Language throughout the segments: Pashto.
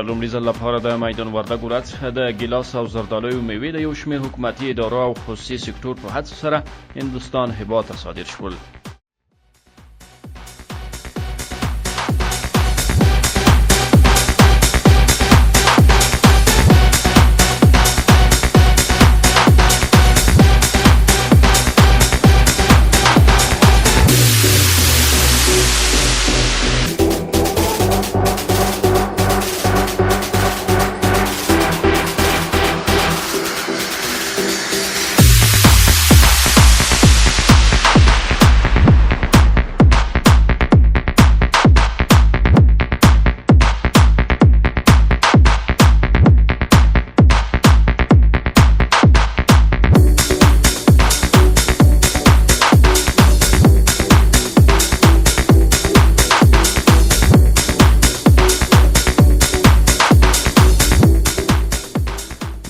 لومړي ځل لپاره د میدان وردګو ولایت څخه د ګیلاس او زردالیو میوې د یو شمېر حکومتي ادارو او خصوصي سکتور په هڅو سره هندوستان هېواد ته صادر شول.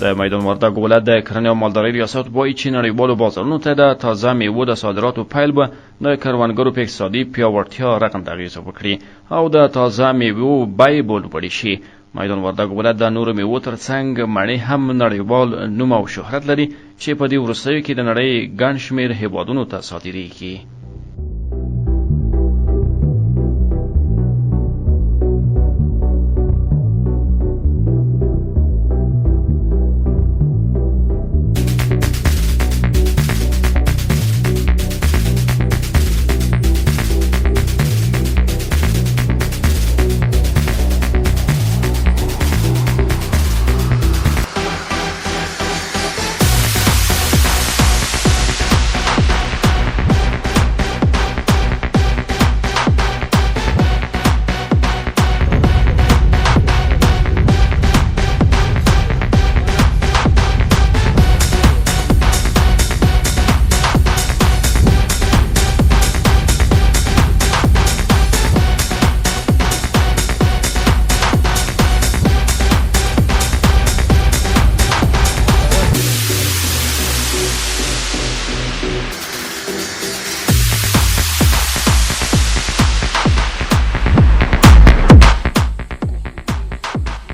د میدان وردګو ولایت د کرنې او مالدارۍ ریاست وایي چې نړیوالو بازارونو ته د تازه میوو د صادراتو پیل به د کروندګرو په اقتصادي پیاوړتیا رغنده اغېزه وکړي او د تازه میوو بیې به لوړې شي. میدان وردګو ولایت د نورو میوو ترڅنګ مڼې هم نړیوال نوم او شهرت لري چې په دې وروستیو کې د نړۍ ګڼ شمېر هېوادونو ته صادرېږي.